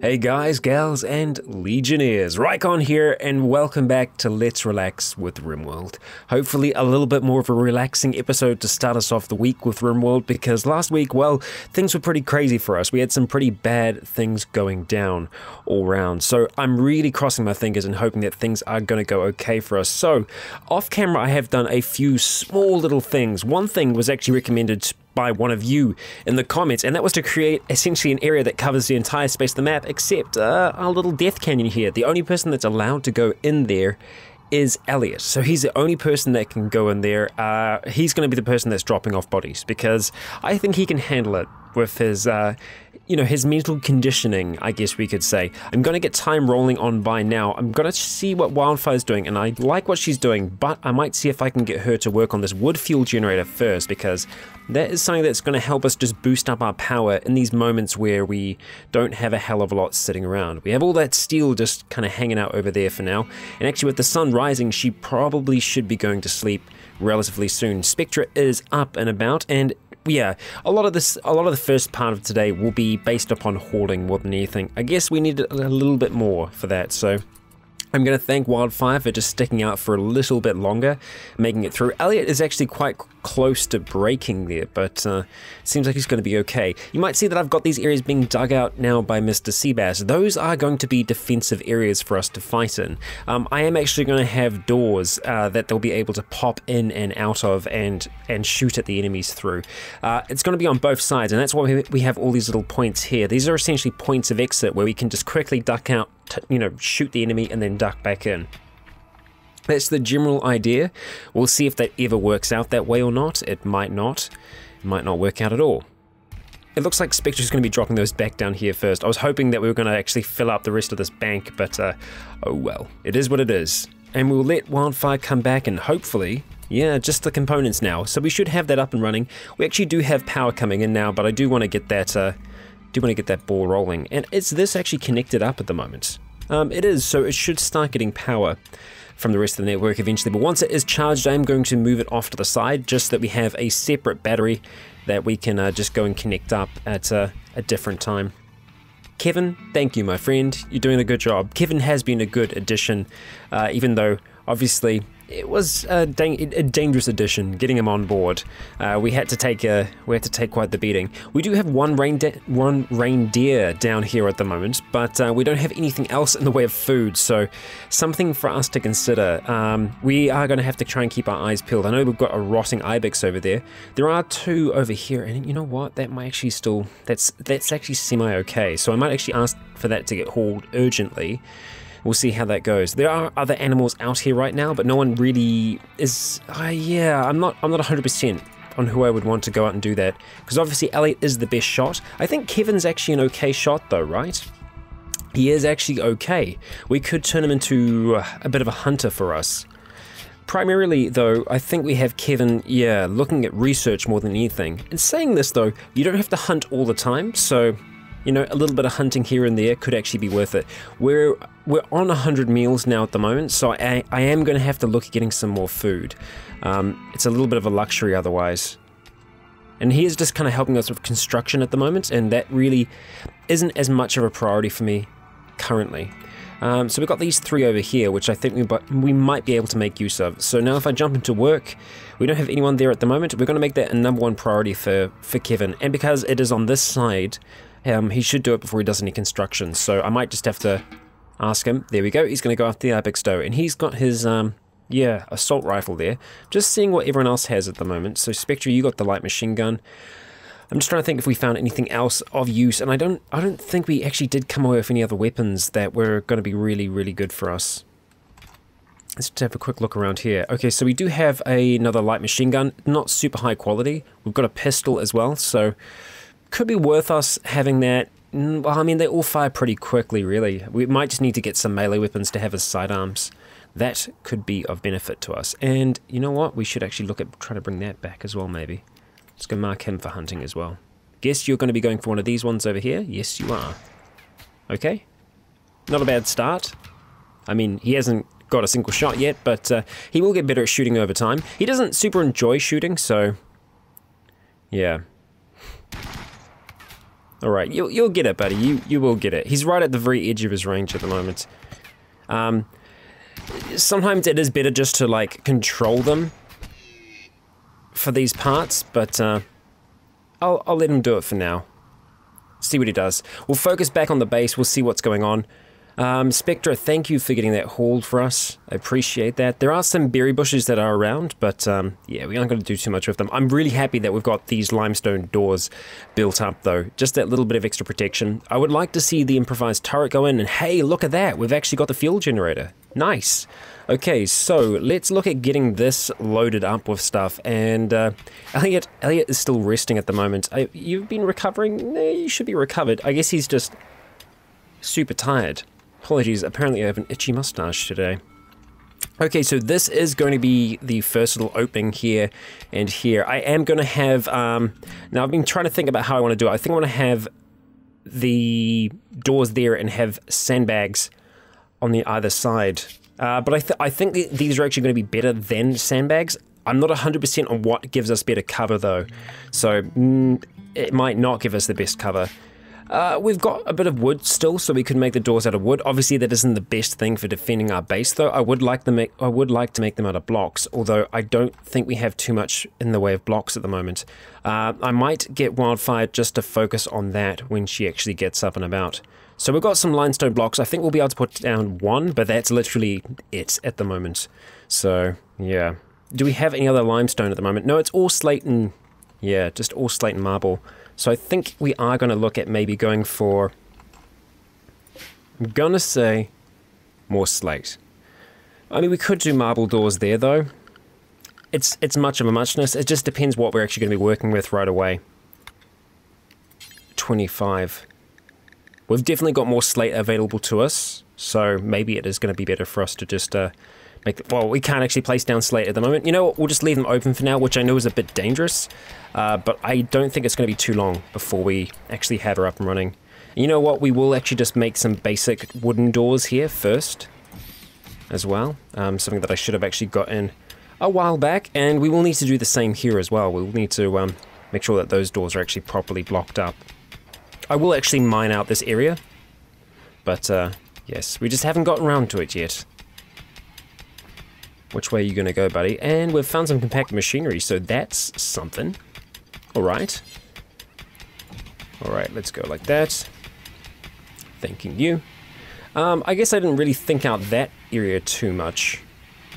Hey guys, gals, and Legionnaires, Rycon here, and welcome back to Let's Relax with Rimworld. Hopefully a little bit more of a relaxing episode to start us off the week with Rimworld, because last week, well, things were pretty crazy for us. We had some pretty bad things going down all round, so I'm really crossing my fingers and hoping that things are going to go okay for us. So, off camera I have done a few small little things. One thing was actually recommended by one of you in the comments, and that was to create essentially an area that covers the entire space of the map except our little death canyon here. The only person that's allowed to go in there is Elliot, so he's the only person that can go in there. He's going to be the person that's dropping off bodies, because I think he can handle it with his his mental conditioning, I guess we could say. I'm going to get time rolling on by now. I'm going to see what Wildfire's doing, and I like what she's doing, but I might see if I can get her to work on this wood fuel generator first, because that is something that's going to help us just boost up our power in these moments where we don't have a hell of a lot sitting around. We have all that steel just kind of hanging out over there for now, and actually with the sun rising, she probably should be going to sleep relatively soon. Spectra is up and about, and yeah, a lot of the first part of today will be based upon hoarding more than anything. I guess we need a little bit more for that, so I'm going to thank Wildfire for just sticking out for a little bit longer, making it through. Elliot is actually quite close to breaking there, but seems like he's going to be okay. You might see that I've got these areas being dug out now by Mr. Seabass. Those are going to be defensive areas for us to fight in. I am actually going to have doors that they'll be able to pop in and out of and shoot at the enemies through. It's going to be on both sides, and that's why we have all these little points here. These are essentially points of exit where we can just quickly duck out, shoot the enemy and then duck back in. That's the general idea. We'll see if that ever works out that way or not. It might not. It might not work out at all. It looks like Spectre's going to be dropping those back down here first. I was hoping that we were going to actually fill up the rest of this bank, but oh well. It is what it is. And we'll let Wildfire come back and hopefully, yeah, just the components now. So we should have that up and running. We actually do have power coming in now, but I do want to get that ball rolling. And is this actually connected up at the moment? It is, so it should start getting power from the rest of the network eventually, but once it is charged, I am going to move it off to the side, just so that we have a separate battery that we can just go and connect up at a different time. Kevin, thank you, my friend. You're doing a good job. Kevin has been a good addition, even though, obviously, it was a dangerous addition getting him on board. We had to take quite the beating. We do have one reindeer down here at the moment, but we don't have anything else in the way of food, so something for us to consider. We are going to have to try and keep our eyes peeled. I know we've got a rotting ibex over there. There are two over here, and you know what? That might actually still that's actually semi-okay. So I might actually ask for that to get hauled urgently. We'll see how that goes. There are other animals out here right now, but no one really is. Yeah, I'm not 100% on who I would want to go out and do that, because obviously Elliot is the best shot. I think Kevin's actually an okay shot though, right? He is actually okay. We could turn him into a bit of a hunter for us. Primarily though, I think we have Kevin, yeah, looking at research more than anything. And saying this though, you don't have to hunt all the time, so a little bit of hunting here and there could actually be worth it. We're on 100 meals now at the moment, so I am going to have to look at getting some more food. It's a little bit of a luxury otherwise. And he is just kind of helping us with construction at the moment, and that really isn't as much of a priority for me currently. So we've got these three over here, which I think we might be able to make use of. So now if I jump into work, we don't have anyone there at the moment. We're going to make that a #1 priority for Kevin, and because it is on this side, he should do it before he does any construction, so I might just have to ask him. There we go, he's going to go after the ibex doe, and he's got his, assault rifle there. Just seeing what everyone else has at the moment. So Spectre, you got the light machine gun. I'm just trying to think if we found anything else of use, and I don't think we actually did come away with any other weapons that were going to be really, really good for us. Let's just have a quick look around here. Okay, so we do have another light machine gun, not super high quality. We've got a pistol as well, so could be worth us having that. Well, I mean, they all fire pretty quickly, really. We might just need to get some melee weapons to have as sidearms. That could be of benefit to us. And you know what? We should actually look at trying to bring that back as well, maybe. Let's go mark him for hunting as well. Guess you're going to be going for one of these ones over here? Yes, you are. Okay. Not a bad start. I mean, he hasn't got a single shot yet, but he will get better at shooting over time. He doesn't super enjoy shooting, so yeah. Alright, you'll get it, buddy. You will get it. He's right at the very edge of his range at the moment. Sometimes it is better just to, like, control them for these parts, but I'll let him do it for now. See what he does. We'll focus back on the base. We'll see what's going on. Spectra, thank you for getting that hauled for us. I appreciate that. There are some berry bushes that are around, but yeah, we aren't going to do too much with them. I'm really happy that we've got these limestone doors built up, though. Just that little bit of extra protection. I would like to see the improvised turret go in, and hey, look at that. We've actually got the fuel generator. Nice. Okay, so let's look at getting this loaded up with stuff. And Elliot is still resting at the moment. You've been recovering? You should be recovered. I guess he's just super tired. Apologies, apparently I have an itchy mustache today. Okay, so this is going to be the first little opening here and here. I am going to have, now I've been trying to think about how I want to do it. I think I want to have the doors there and have sandbags on the either side. But I think these are actually going to be better than sandbags. I'm not 100% on what gives us better cover though. So it might not give us the best cover. We've got a bit of wood still, so we could make the doors out of wood. Obviously, that isn't the best thing for defending our base, though. I would like to make them out of blocks, although I don't think we have too much in the way of blocks at the moment. I might get Wildfire just to focus on that when she actually gets up and about. So we've got some limestone blocks. I think we'll be able to put down one, but that's literally it at the moment. So, yeah. Do we have any other limestone at the moment? No, it's all slate and... yeah, just all slate and marble. So I think we are going to look at maybe going for, I'm going to say, more slate. I mean, we could do marble doors there, though. It's much of a muchness. It just depends what we're actually going to be working with right away. 25. We've definitely got more slate available to us, so maybe it is going to be better for us to just well, we can't actually place down slate at the moment. You know what, we'll just leave them open for now, which I know is a bit dangerous, but I don't think it's going to be too long before we actually have her up and running. You know what, we will actually just make some basic wooden doors here first, as well. Something that I should have actually got in a while back, and we will need to do the same here as well. We'll need to make sure that those doors are actually properly blocked up. I will actually mine out this area, but yes, we just haven't gotten around to it yet. Which way are you going to go, buddy? And we've found some compacted machinery, so that's something. Alright. Alright, let's go like that. Thanking you. I guess I didn't really think out that area too much.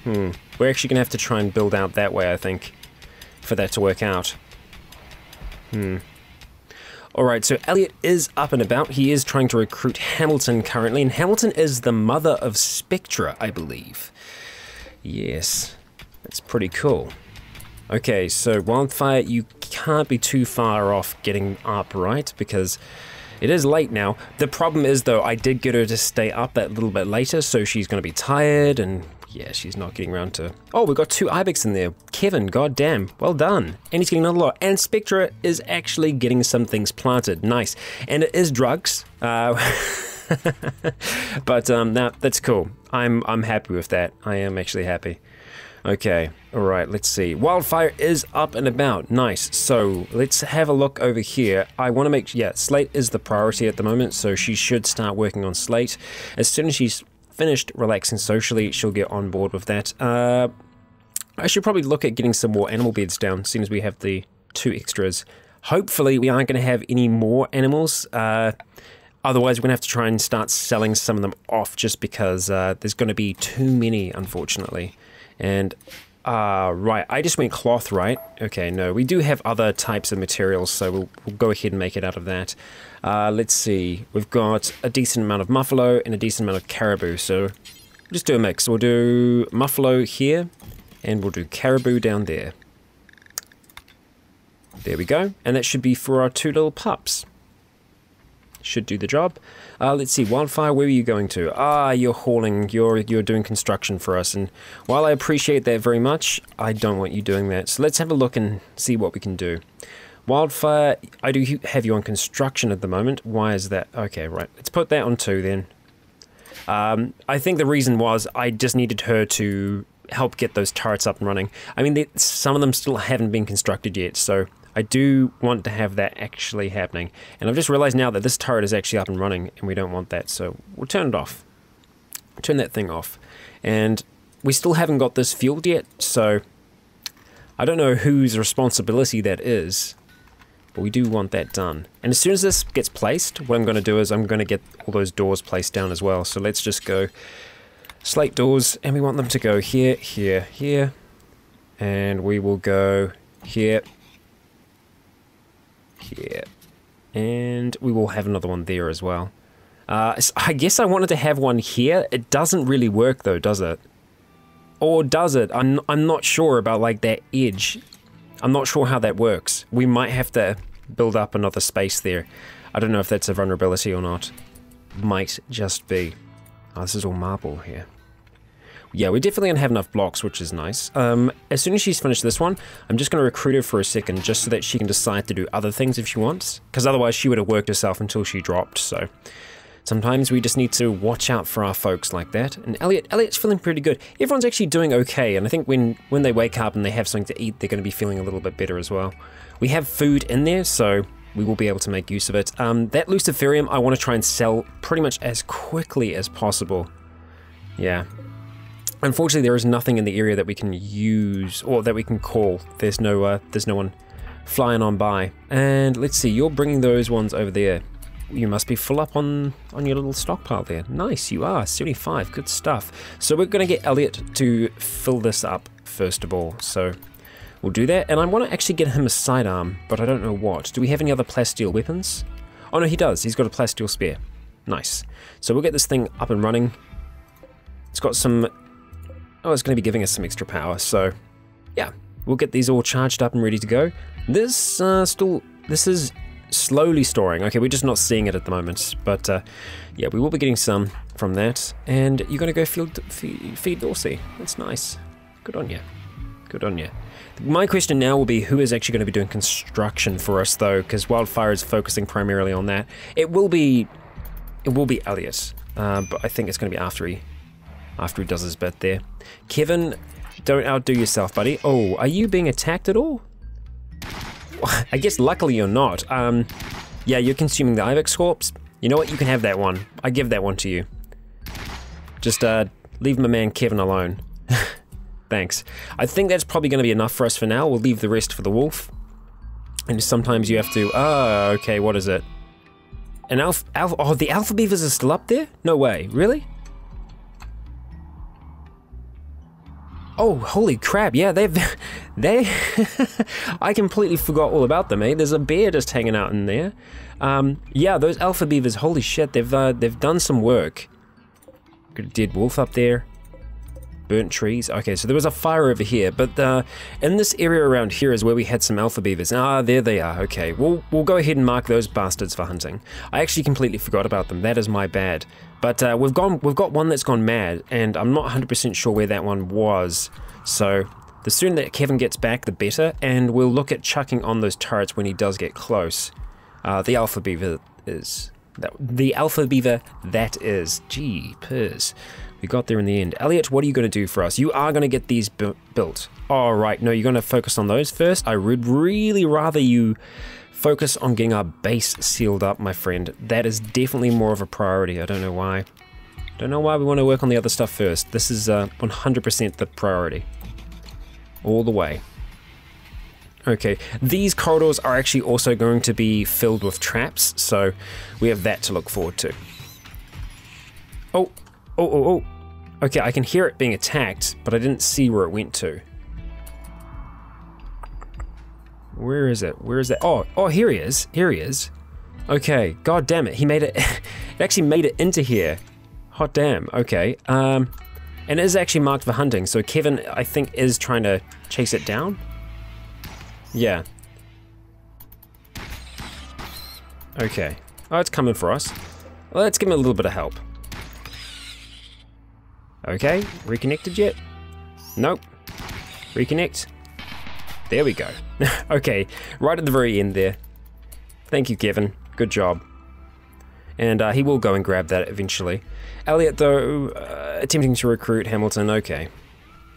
We're actually going to have to try and build out that way, I think, for that to work out. Alright, so Elliot is up and about. He is trying to recruit Hamilton currently, and Hamilton is the mother of Spectra, I believe. Yes, that's pretty cool. Okay, so Wildfire, you can't be too far off getting up, right? Because it is late now. The problem is, though, I did get her to stay up that little bit later, so she's going to be tired, and yeah, she's not getting around to... Oh, we've got 2 ibex in there. Kevin, goddamn, well done. And he's getting another lot. And Spectra is actually getting some things planted. Nice. And it is drugs. But no, that's cool. I'm happy with that. I am actually happy. Okay, alright, let's see. Wildfire is up and about. Nice. So let's have a look over here. I want to make... yeah, slate is the priority at the moment, so she should start working on slate. As soon as she's finished relaxing socially, she'll get on board with that. I should probably look at getting some more animal beds down, as soon as we have the 2 extras. Hopefully we aren't going to have any more animals. Otherwise, we're going to have to try and start selling some of them off, just because there's going to be too many, unfortunately. And, right, I just went cloth, right? Okay, no, we do have other types of materials, so we'll go ahead and make it out of that. Let's see, we've got a decent amount of muffalo and a decent amount of caribou, so we'll just do a mix. We'll do muffalo here, and we'll do caribou down there. There we go, and that should be for our 2 little pups. Should do the job. Let's see, Wildfire, where are you going to? You're hauling, you're doing construction for us, and while I appreciate that very much, I don't want you doing that. So let's have a look and see what we can do. Wildfire, I do have you on construction at the moment. Why is that? Okay, right, let's put that on 2 then. I think the reason was I just needed her to help get those turrets up and running. I mean, some of them still haven't been constructed yet, so I do want to have that actually happening. And I've just realized now that this turret is actually up and running, and we don't want that, so we'll turn it off. Turn that thing off. And we still haven't got this fueled yet, so I don't know whose responsibility that is, but we do want that done. And as soon as this gets placed, what I'm going to do is I'm going to get all those doors placed down as well. So let's just go slate doors, and we want them to go here, here, here, and we will go here, here, and we will have another one there as well. I guess I wanted to have one here. It doesn't really work though, does it? Or does it? I'm not sure about like that edge. I'm not sure how that works. We might have to build up another space there. I don't know if that's a vulnerability or not. Might just be. Oh, this is all marble here. Yeah, we're definitely going to have enough blocks, which is nice. As soon as she's finished this one, I'm just going to recruit her for a second, just so that she can decide to do other things if she wants. Because otherwise she would have worked herself until she dropped, so... Sometimes we just need to watch out for our folks like that. And Elliot's feeling pretty good. Everyone's actually doing okay, and I think when they wake up and they have something to eat, they're going to be feeling a little bit better as well. We have food in there, so we will be able to make use of it. That luciferium I want to try and sell pretty much as quickly as possible. Yeah. Unfortunately, there is nothing in the area that we can use, or that we can call. There's no one flying on by. And let's see, you're bringing those ones over there. You must be full up on your little stockpile there. Nice, you are. 75, good stuff. So we're going to get Elliot to fill this up first of all. So we'll do that. And I want to actually get him a sidearm, but I don't know what. Do we have any other plasteel weapons? Oh no, he does. He's got a plasteel spear. Nice. So we'll get this thing up and running. It's got some... Oh, it's going to be giving us some extra power. So yeah, we'll get these all charged up and ready to go. This is slowly storing. Okay, we're just not seeing it at the moment, but yeah, we will be getting some from that. And you're going to go feed Dorsey. That's nice. Good on you. Good on you. My question now will be, who is actually going to be doing construction for us though, because Wildfire is focusing primarily on that. It will be Elliot, but I think it's going to be after he does his bit there. Kevin, don't outdo yourself, buddy. Oh, are you being attacked at all? I guess luckily you're not. Yeah, you're consuming the Ibex corpse. You know what? You can have that one. I give that one to you. Just leave my man Kevin alone. Thanks. I think that's probably going to be enough for us for now. We'll leave the rest for the wolf. And sometimes you have to... Oh, okay, what is it? An oh, the alpha beavers are still up there? No way. Really? Oh, holy crap, yeah, they I completely forgot all about them, eh? There's a bear just hanging out in there. Yeah, those alpha beavers, holy shit, they've done some work. Got a dead wolf up there. Burnt trees. Okay, so there was a fire over here, but in this area around here is where we had some alpha beavers. Ah, there they are. Okay, we'll go ahead and mark those bastards for hunting. I actually completely forgot about them. That is my bad. But we've got one that's gone mad, and I'm not 100% sure where that one was. So the sooner that Kevin gets back, the better, and we'll look at chucking on those turrets when he does get close. The alpha beaver is... The alpha beaver that is. Jeepers. We got there in the end. Elliot, what are you going to do for us? You are going to get these built. All right, no, you're going to focus on those first. I would really rather you focus on getting our base sealed up, my friend. That is definitely more of a priority. I don't know why. Don't know why we want to work on the other stuff first. This is 100% the priority. All the way. Okay, these corridors are actually also going to be filled with traps, so we have that to look forward to. Oh. Okay, I can hear it being attacked, but I didn't see where it went to. Where is it? Where is that? Oh, here he is. Here he is. Okay, god damn it. He made it, it actually made it into here. Hot damn, okay. And it is actually marked for hunting, so Kevin, I think, is trying to chase it down? Yeah. Okay. Oh, it's coming for us. Let's give him a little bit of help. Okay, reconnected yet? Nope. Reconnect. There we go. Okay, right at the very end there. Thank you, Kevin. Good job. And he will go and grab that eventually. Elliot, though, attempting to recruit Hamilton. Okay.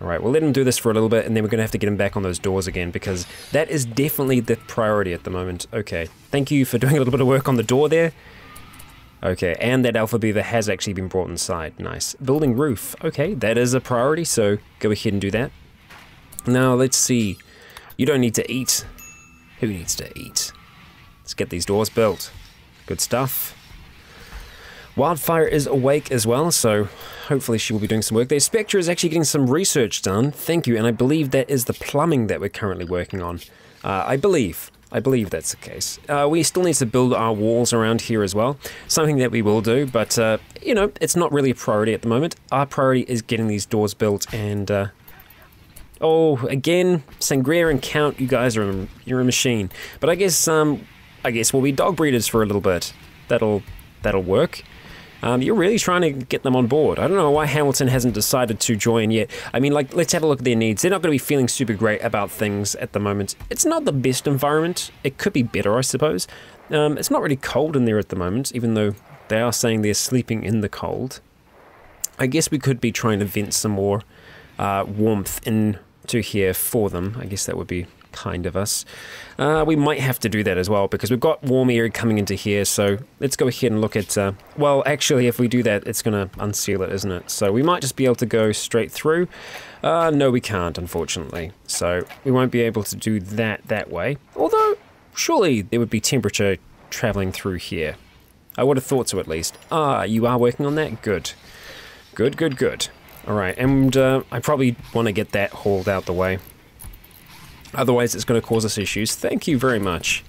Alright, we'll let him do this for a little bit, and then we're going to have to get him back on those doors again, because that is definitely the priority at the moment. Okay, thank you for doing a little bit of work on the door there. Okay, and that alpha beaver has actually been brought inside. Nice. Building roof. Okay, that is a priority, so go ahead and do that. Now, let's see. You don't need to eat. Who needs to eat? Let's get these doors built. Good stuff. Wildfire is awake as well, so hopefully she will be doing some work there. Spectre is actually getting some research done. Thank you, and I believe that is the plumbing that we're currently working on. I believe that's the case. We still need to build our walls around here as well. Something that we will do, but, you know, it's not really a priority at the moment. Our priority is getting these doors built, and, oh, again, Sangria and Count, you guys are you're a machine. But I guess we'll be dog breeders for a little bit. That'll work. You're really trying to get them on board. I don't know why Hamilton hasn't decided to join yet. I mean, like, let's have a look at their needs. They're not going to be feeling super great about things at the moment. It's not the best environment. It could be better, I suppose. It's not really cold in there at the moment, even though they are saying they're sleeping in the cold. I guess we could be trying to vent some more warmth into here for them. I guess that would be kind of us. We might have to do that as well, because we've got warm air coming into here, so let's go ahead and look at, well, actually, if we do that, it's going to unseal it, isn't it? So we might just be able to go straight through. No, we can't, unfortunately. So we won't be able to do that way. Although, surely there would be temperature traveling through here. I would have thought so, at least. You are working on that? Good. Good. Alright, and I probably want to get that hauled out the way. Otherwise, it's going to cause us issues. Thank you very much.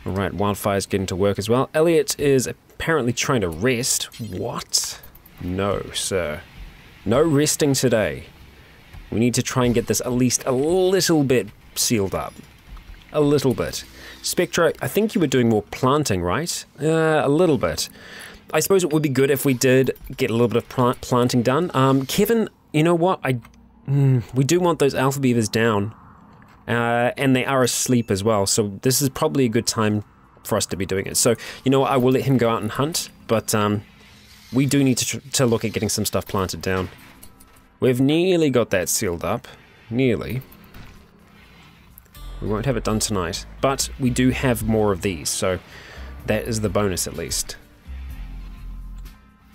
Alright, Wildfire's getting to work as well. Elliot is apparently trying to rest. What? No, sir. No resting today. We need to try and get this at least a little bit sealed up. A little bit. Spectra, I think you were doing more planting, right? A little bit. I suppose it would be good if we did get a little bit of planting done. Kevin, you know what? We do want those alpha beavers down. And they are asleep as well, so this is probably a good time for us to be doing it. So, you know what, I will let him go out and hunt, but we do need to look at getting some stuff planted down. We've nearly got that sealed up. Nearly. We won't have it done tonight, but we do have more of these, so that is the bonus at least.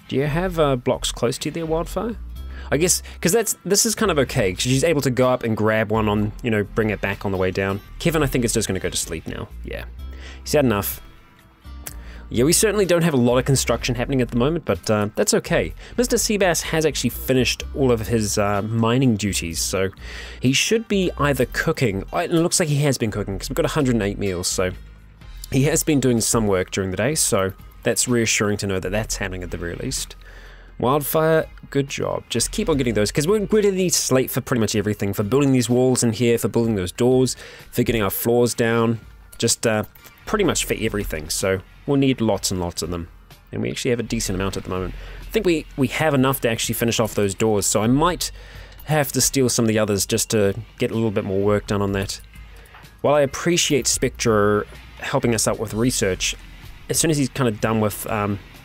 Do you have blocks close to you there, Wildfire? I guess, because this is kind of okay, because she's able to go up and grab one on, you know, bring it back on the way down. Kevin, I think, is just going to go to sleep now. Yeah. He's had enough. Yeah, we certainly don't have a lot of construction happening at the moment, but that's okay. Mr. Seabass has actually finished all of his mining duties, so he should be either cooking. It looks like he has been cooking, because we've got 108 meals, so he has been doing some work during the day, so that's reassuring to know that that's happening at the very least. Wildfire, good job. Just keep on getting those, because we're going to need slate for pretty much everything. For building these walls in here, for building those doors, for getting our floors down, just pretty much for everything. So we'll need lots and lots of them. And we actually have a decent amount at the moment. I think we have enough to actually finish off those doors, so I might have to steal some of the others just to get a little bit more work done on that. While I appreciate Spectre helping us out with research, as soon as he's kind of done with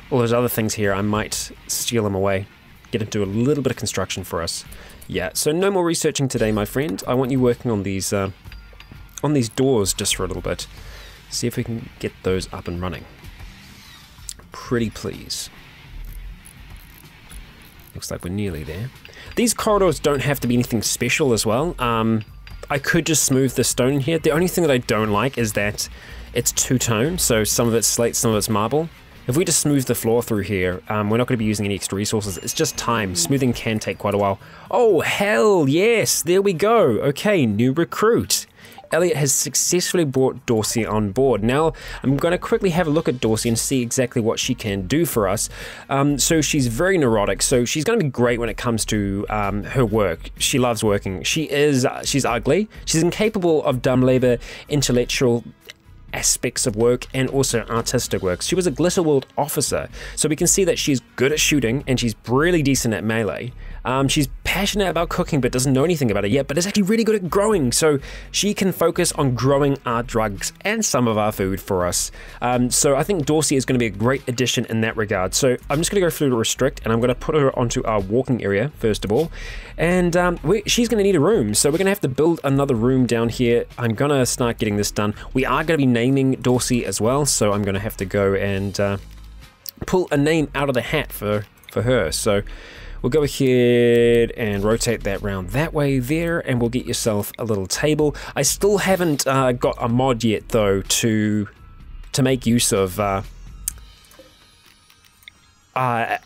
all those other things here, I might steal him away. Get him to do a little bit of construction for us. Yeah, so no more researching today, my friend. I want you working on these doors just for a little bit. See if we can get those up and running. Pretty please. Looks like we're nearly there. These corridors don't have to be anything special as well. I could just smooth the stone in here. The only thing that I don't like is that it's two-tone, so some of it's slate, some of it's marble. If we just smooth the floor through here, we're not going to be using any extra resources. It's just time. Smoothing can take quite a while. Oh, hell yes! There we go. Okay, new recruit. Elliot has successfully brought Dorsey on board. Now, I'm going to quickly have a look at Dorsey and see exactly what she can do for us. So she's very neurotic, so she's going to be great when it comes to her work. She loves working. She's ugly. She's incapable of dumb labor, intellectual aspects of work, and also artistic work. She was a Glitterworld officer, so we can see that she's good at shooting and she's really decent at melee. She's passionate about cooking but doesn't know anything about it yet, but is actually really good at growing, so she can focus on growing our drugs and some of our food for us. So I think Dorsey is going to be a great addition in that regard. So I'm just going to go through to restrict, and I'm going to put her onto our walking area first of all, and she's going to need a room, so we're going to have to build another room down here. I'm going to start getting this done. We are going to be naming Dorsey as well, so I'm going to have to go and pull a name out of the hat for her. So we'll go ahead and rotate that round that way there, and we'll get yourself a little table. I still haven't got a mod yet though to make use of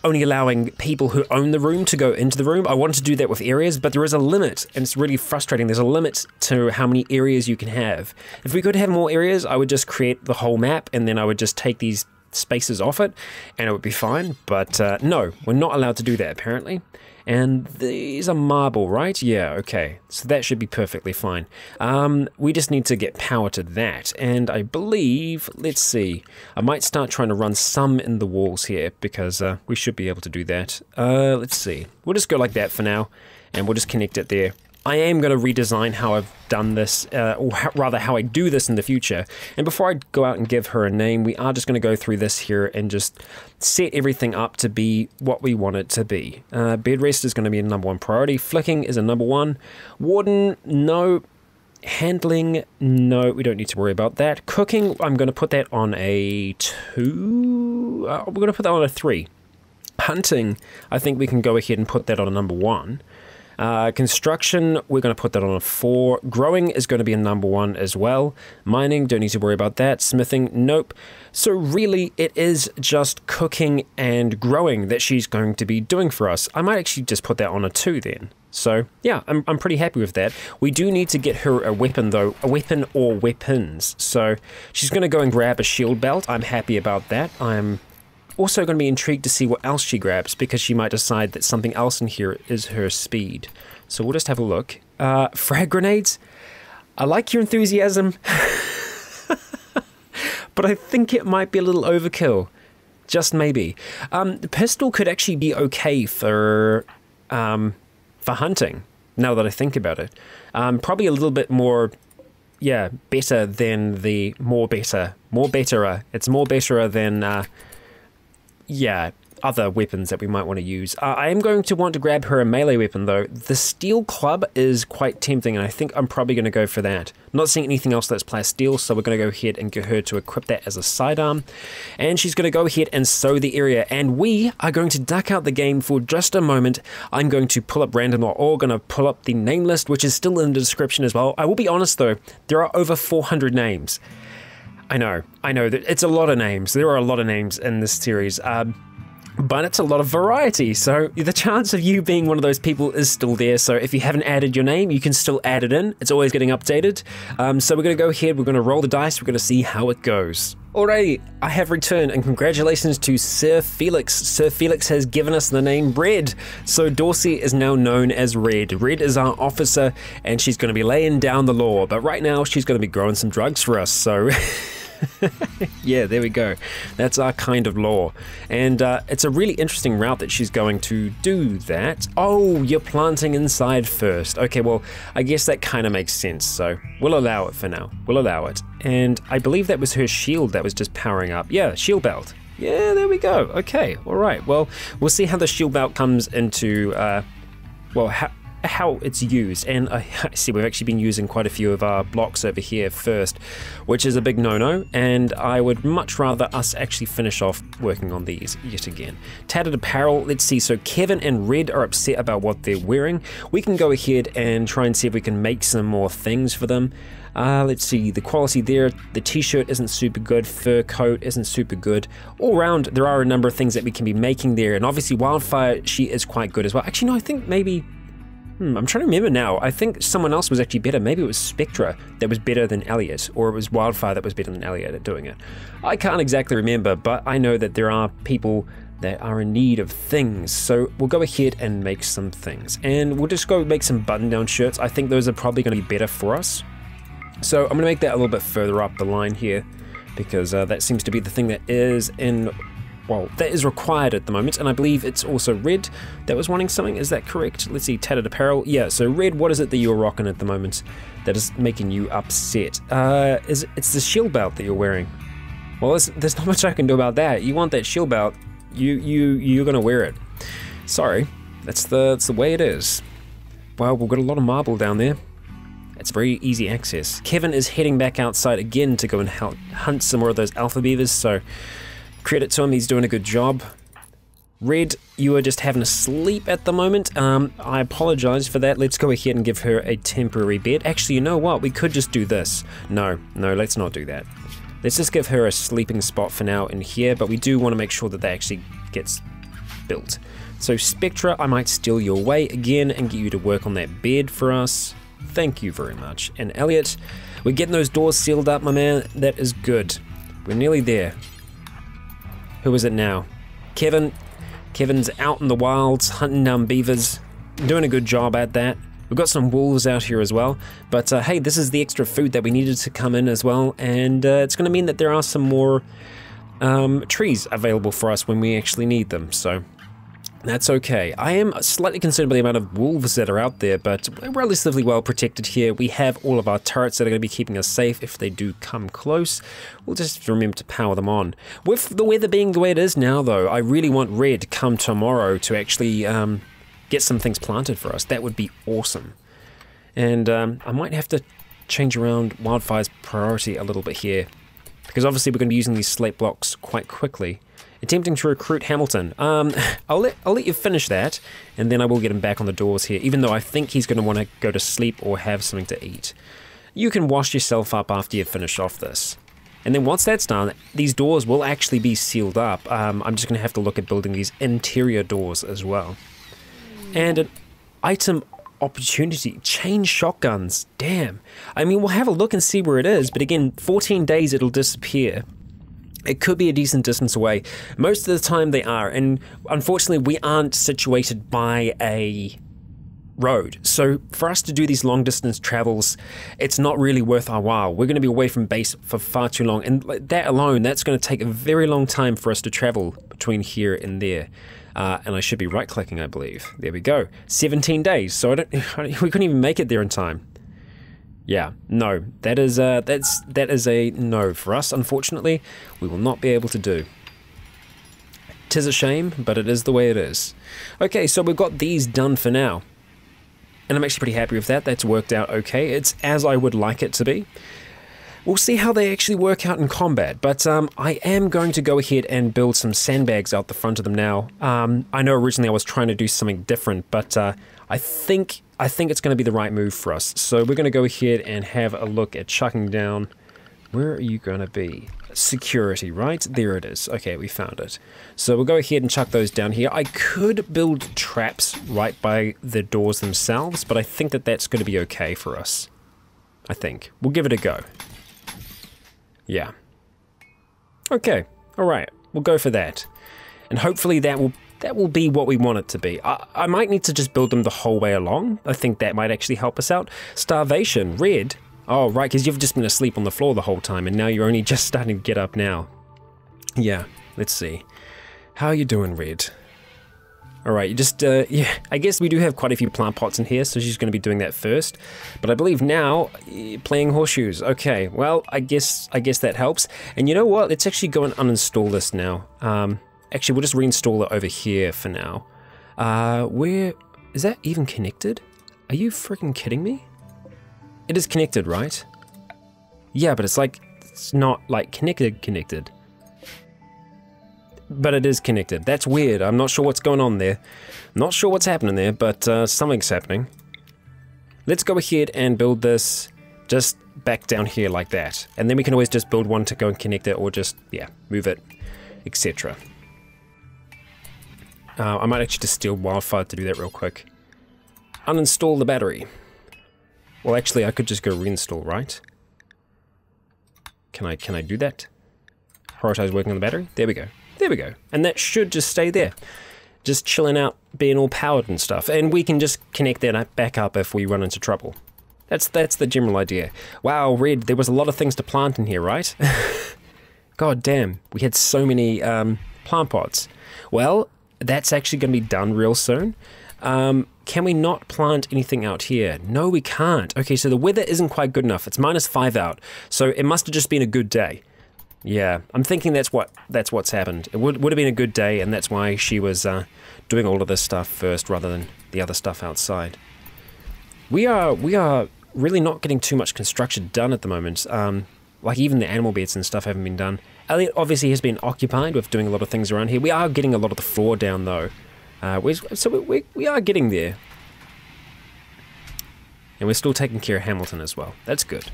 only allowing people who own the room to go into the room. I want to do that with areas, but there is a limit, and it's really frustrating. There's a limit to how many areas you can have. If we could have more areas, I would just create the whole map, and then I would just take these spaces off it, and it would be fine. But no, we're not allowed to do that apparently. And these are marble, right? Yeah, okay. So that should be perfectly fine. We just need to get power to that. And I believe, let's see, I might start trying to run some in the walls here, because we should be able to do that. Let's see. We'll just go like that for now, and we'll just connect it there. I am going to redesign how I've done this, or rather how I do this in the future. And before I go out and give her a name, we are just going to go through this here and just set everything up to be what we want it to be. Bed rest is going to be a #1 priority. Flicking is a #1. Warden, no. Handling, no, we don't need to worry about that. Cooking, I'm going to put that on a 2. We're going to put that on a 3. Hunting, I think we can go ahead and put that on a #1. Construction, we're going to put that on a 4. Growing is going to be a #1 as well. Mining, don't need to worry about that. Smithing, nope. So really, it is just cooking and growing that she's going to be doing for us. I might actually just put that on a 2 then. So yeah, I'm pretty happy with that. We do need to get her a weapon though, a weapon or weapons. So she's going to go and grab a shield belt. I'm happy about that. I'm also going to be intrigued to see what else she grabs, because she might decide that something else in here is her speed. So we'll just have a look. Frag grenades? I like your enthusiasm, but I think it might be a little overkill. Just maybe. The pistol could actually be okay for hunting, now that I think about it. Probably a little bit more, yeah, better than the more betterer. It's more betterer than yeah, other weapons that we might want to use. I am going to want to grab her a melee weapon though. The steel club is quite tempting, and I think I'm probably going to go for that. I'm not seeing anything else that's plasteel, so we're going to go ahead and get her to equip that as a sidearm. And she's going to go ahead and sow the area, and we are going to duck out the game for just a moment. I'm going to pull up random.org, going to pull up the name list, which is still in the description as well. I will be honest though, there are over 400 names. I know, it's a lot of names. There are a lot of names in this series, but it's a lot of variety. So the chance of you being one of those people is still there. So if you haven't added your name, you can still add it in. It's always getting updated. So we're going to go ahead, we're going to roll the dice, we're going to see how it goes. Alrighty, I have returned, and congratulations to Sir Felix. Sir Felix has given us the name Red. So Dorsey is now known as Red. Red is our officer, and she's going to be laying down the law. But right now, she's going to be growing some drugs for us, so... yeah, there we go. That's our kind of law. And it's a really interesting route that she's going to do that. Oh, you're planting inside first. Okay, well, I guess that kind of makes sense. So we'll allow it for now. We'll allow it. And I believe that was her shield that was just powering up. Yeah, shield belt. Yeah, there we go. Okay, all right. Well, we'll see how the shield belt comes into, well, how it's used. And I see we've actually been using quite a few of our blocks over here first, which is a big no-no, and I would much rather us actually finish off working on these yet again. Tattered apparel, let's see, so Kevin and Red are upset about what they're wearing. We can go ahead and try and see if we can make some more things for them. Let's see, the quality there, the t-shirt isn't super good, fur coat isn't super good. All around, there are a number of things that we can be making there, and obviously Wildfire, she is quite good as well. Actually, no, I think maybe... I'm trying to remember now. I think someone else was actually better. Maybe it was Spectra that was better than Elliot, or it was Wildfire that was better than Elliot at doing it. I can't exactly remember, but I know that there are people that are in need of things. So we'll go ahead and make some things. And we'll just go make some button-down shirts. I think those are probably going to be better for us. So I'm going to make that a little bit further up the line here, because that seems to be the thing that is in well, that is required at the moment, and I believe it's also red that was wanting something. Is that correct? Let's see, tattered apparel. Yeah, so red, what is it that you're rocking at the moment that is making you upset? It's the shield belt that you're wearing. Well, there's not much I can do about that. You want that shield belt, you're gonna wear it. Sorry, that's the way it is. Well, we've got a lot of marble down there. It's very easy access. Kevin is heading back outside again to go and hunt some more of those alpha beavers, so credit to him, he's doing a good job. Red, you are just having a sleep at the moment. I apologize for that. Let's go ahead and give her a temporary bed. Actually, you know what? We could just do this. No, let's not do that. Let's just give her a sleeping spot for now in here, but we do want to make sure that actually gets built. So Spectra, I might steal you away again and get you to work on that bed for us. Thank you very much. And Elliot, we're getting those doors sealed up, my man. That is good. We're nearly there. Who is it now? Kevin's out in the wilds, hunting down beavers, doing a good job at that. We've got some wolves out here as well, but hey, this is the extra food that we needed to come in as well, and it's going to mean that there are some more trees available for us when we actually need them, so that's okay. I am slightly concerned by the amount of wolves that are out there, but we're relatively well protected here. We have all of our turrets that are going to be keeping us safe if they do come close. We'll just remember to power them on. With the weather being the way it is now, though, I really want Red come tomorrow to actually get some things planted for us. That would be awesome. And I might have to change around Wildfire's priority a little bit here, because obviously we're going to be using these slate blocks quite quickly. Attempting to recruit Hamilton. I'll let you finish that, and then I will get him back on the doors here, even though I think he's going to want to go to sleep or have something to eat. You can wash yourself up after you finish off this. And then once that's done, these doors will actually be sealed up. I'm just going to have to look at building these interior doors as well. And an item opportunity. Chain shotguns. Damn. I mean, we'll have a look and see where it is, but again, 14 days it'll disappear. It could be a decent distance away. Most of the time they are, and unfortunately we aren't situated by a road. So for us to do these long distance travels, it's not really worth our while. We're going to be away from base for far too long, and that alone, that's going to take a very long time for us to travel between here and there. And I should be right clicking, I believe. There we go. 17 days, so we couldn't even make it there in time. Yeah, no, that is a no for us, unfortunately. We will not be able to do. 'Tis a shame, but it is the way it is. Okay, so we've got these done for now. And I'm actually pretty happy with that. That's worked out okay. It's as I would like it to be. We'll see how they actually work out in combat, but I am going to go ahead and build some sandbags out the front of them now. I know originally I was trying to do something different, but I think it's going to be the right move for us. So we're going to go ahead and have a look at chucking down. Where are you going to be? Security, right? There it is. Okay, we found it. So we'll go ahead and chuck those down here. I could build traps right by the doors themselves, but I think that that's going to be okay for us. I think. We'll give it a go. Yeah. Okay. All right. We'll go for that. And hopefully that will be what we want it to be. I might need to just build them the whole way along. I think that might actually help us out. Starvation. Red. Oh, right, because you've just been asleep on the floor the whole time, and now you're only just starting to get up now. Yeah, let's see. How are you doing, Red? All right, you just, yeah, I guess we do have quite a few plant pots in here, so she's going to be doing that first. But I believe now, playing horseshoes. Okay, well, I guess that helps. And you know what? Let's actually go and uninstall this now. Actually, we'll just reinstall it over here for now. Where, is that even connected? Are you freaking kidding me? It is connected, right? Yeah, but it's not like connected. But it is connected. That's weird. I'm not sure what's going on there. Not sure what's happening there, but something's happening. Let's go ahead and build this just back down here like that. And then we can always just build one to go and connect it, or just, yeah, move it, etc. I might actually just steal Wildfire to do that real quick. Uninstall the battery. Well, actually, I could just go reinstall, right? Can I do that? Prioritize working on the battery? There we go. There we go. And that should just stay there. Just chilling out, being all powered and stuff. And we can just connect that back up if we run into trouble. That's the general idea. Wow, Red, there was a lot of things to plant in here, right? God damn, we had so many Plant pots. Well, that's actually going to be done real soon. Can we not plant anything out here? No, we can't. Okay, so the weather isn't quite good enough. It's -5 out, so it must have just been a good day. Yeah, I'm thinking that's what's happened. It would have been a good day, and that's why she was doing all of this stuff first rather than the other stuff outside. We are really not getting too much construction done at the moment. Like even the animal beds and stuff haven't been done. Elliot obviously has been occupied with doing a lot of things around here. We are getting a lot of the floor down though. We are getting there. And we're still taking care of Hamilton as well. That's good.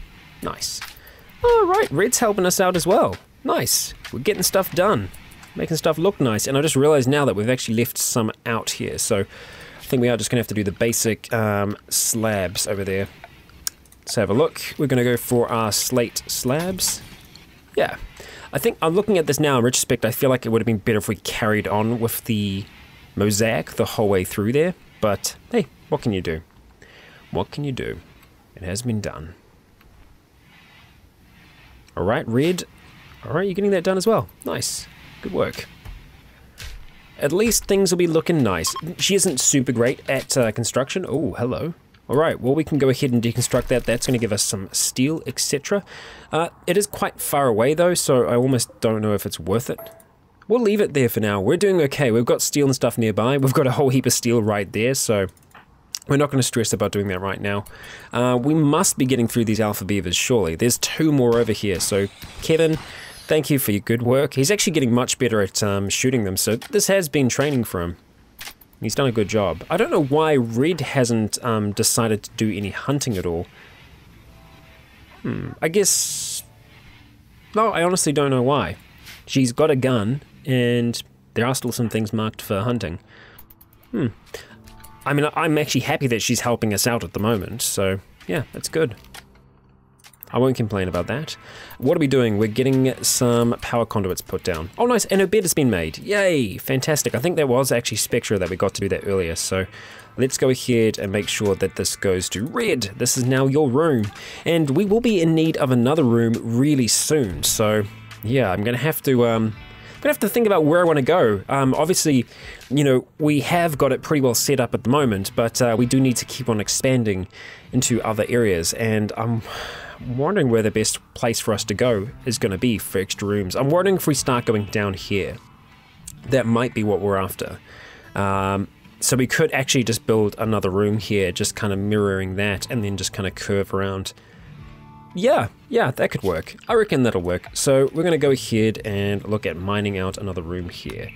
Nice. Alright, Red's helping us out as well. Nice. We're getting stuff done. Making stuff look nice. And I just realized now that we've actually left some out here. So I think we are just going to have to do the basic slabs over there. Let's have a look. We're going to go for our slate slabs. Yeah. I think I'm looking at this now in retrospect. I feel like it would have been better if we carried on with the mosaic the whole way through there. But hey, what can you do? What can you do? It has been done. Alright, Red. Alright, you're getting that done as well. Nice. Good work. At least things will be looking nice. She isn't super great at construction. Oh, hello. Alright, well we can go ahead and deconstruct that. That's going to give us some steel, etc. It is quite far away though, so I almost don't know if it's worth it. We'll leave it there for now. We're doing okay. We've got steel and stuff nearby. We've got a whole heap of steel right there, so we're not going to stress about doing that right now. We must be getting through these alpha beavers, surely. There's 2 more over here, so Kevin, thank you for your good work. He's actually getting much better at shooting them, so this has been training for him. He's done a good job. I don't know why Red hasn't decided to do any hunting at all. I guess... No, I honestly don't know why. She's got a gun, and there are still some things marked for hunting. I mean, I'm actually happy that she's helping us out at the moment, so yeah, that's good. I won't complain about that. What are we doing? We're getting some power conduits put down. Oh, nice, and her bed has been made. Yay, fantastic. I think there was actually Spectra that we got to do that earlier, so let's go ahead and make sure that this goes to Red. This is now your room, and we will be in need of another room really soon, so yeah, I'm gonna have to think about where I want to go. Obviously, you know, we have got it pretty well set up at the moment, but we do need to keep on expanding into other areas, and I'm wondering where the best place for us to go is going to be for extra rooms. I'm wondering if we start going down here. That might be what we're after. So we could actually just build another room here, just kind of mirroring that, and then just kind of curve around. Yeah, that could work. I reckon that'll work. So we're going to go ahead and look at mining out another room here.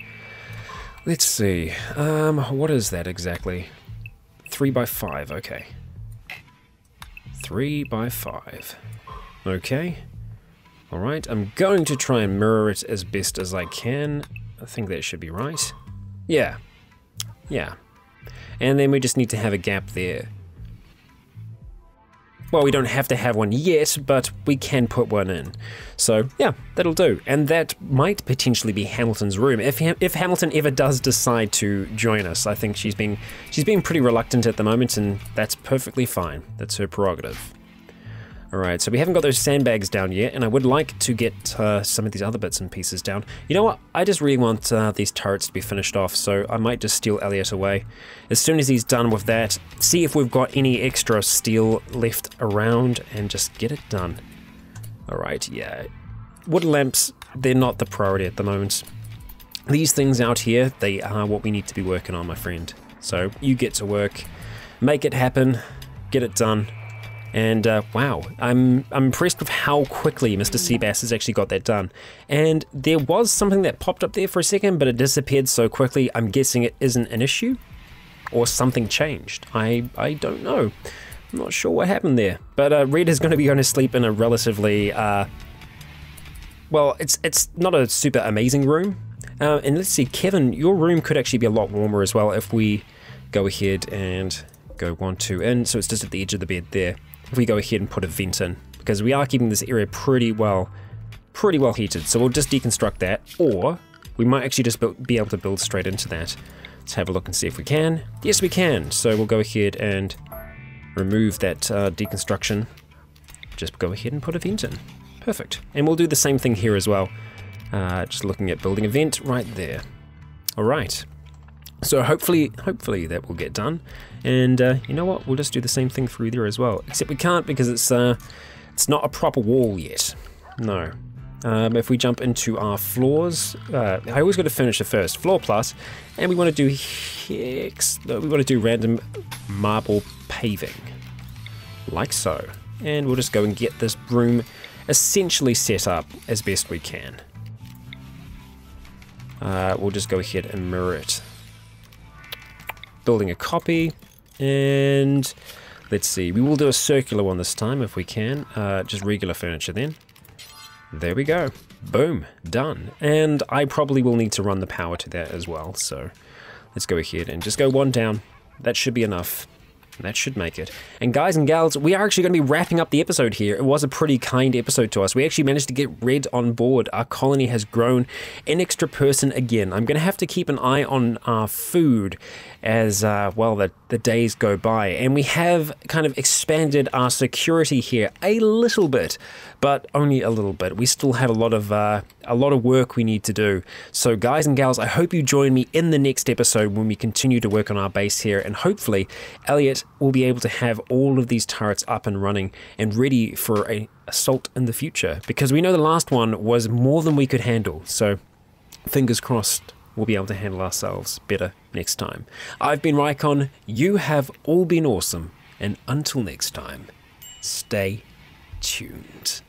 Let's see. What is that exactly? 3x5, okay. 3x5. Okay. Alright, I'm going to try and mirror it as best as I can. I think that should be right. Yeah. And then we just need to have a gap there. Well, we don't have to have one yet, but we can put one in. So, yeah, that'll do. And that might potentially be Hamilton's room. If Hamilton ever does decide to join us, I think she's being pretty reluctant at the moment, and that's perfectly fine. That's her prerogative. Alright, so we haven't got those sandbags down yet, and I would like to get some of these other bits and pieces down. You know what? I just really want these turrets to be finished off, so I might just steal Elliot away. As soon as he's done with that, see if we've got any extra steel left around, and just get it done. Alright, yeah. Wood lamps, they're not the priority at the moment. These things out here, they are what we need to be working on, my friend. So, you get to work, make it happen, get it done. And wow, I'm impressed with how quickly Mr. Seabass has actually got that done. And there was something that popped up there for a second, but it disappeared so quickly, I'm guessing it isn't an issue? Or something changed. I don't know. I'm not sure what happened there. But Red is going to be going to sleep in a relatively, well, it's not a super amazing room. And let's see, Kevin, your room could actually be a lot warmer as well if we go ahead and go 1, 2 in. So it's just at the edge of the bed there. If we go ahead and put a vent in, because we are keeping this area pretty well heated, so we'll just deconstruct that, or we might actually just be able to build straight into that. Let's have a look and see if we can. Yes, we can. So we'll go ahead and remove that deconstruction. Just go ahead and put a vent in. Perfect. And we'll do the same thing here as well. Just looking at building a vent right there. All right. So hopefully that will get done. And you know what? We'll just do the same thing through there as well. Except we can't because it's not a proper wall yet. No. If we jump into our floors, I always got to finish it first. Floor plus, and we want to do hex. We want to do random marble paving, like so. And we'll just go and get this room essentially set up as best we can. We'll just go ahead and mirror it. Building a copy, and let's see. We will do a circular one this time if we can. Just regular furniture then. There we go. Boom. Done. And I probably will need to run the power to that as well. So let's go ahead and just go one down. That should be enough. That should make it. And guys and gals, we are actually going to be wrapping up the episode here. It was a pretty kind episode to us. We actually managed to get Red on board. Our colony has grown an extra person again. I'm going to have to keep an eye on our food as, well, the days go by. And we have kind of expanded our security here a little bit, but only a little bit. We still have a lot of work we need to do. So guys and gals, I hope you join me in the next episode when we continue to work on our base here, and hopefully Elliot will be able to have all of these turrets up and running and ready for an assault in the future, because we know the last one was more than we could handle. So fingers crossed we'll be able to handle ourselves better next time. I've been Rycon, you have all been awesome, and until next time, stay tuned.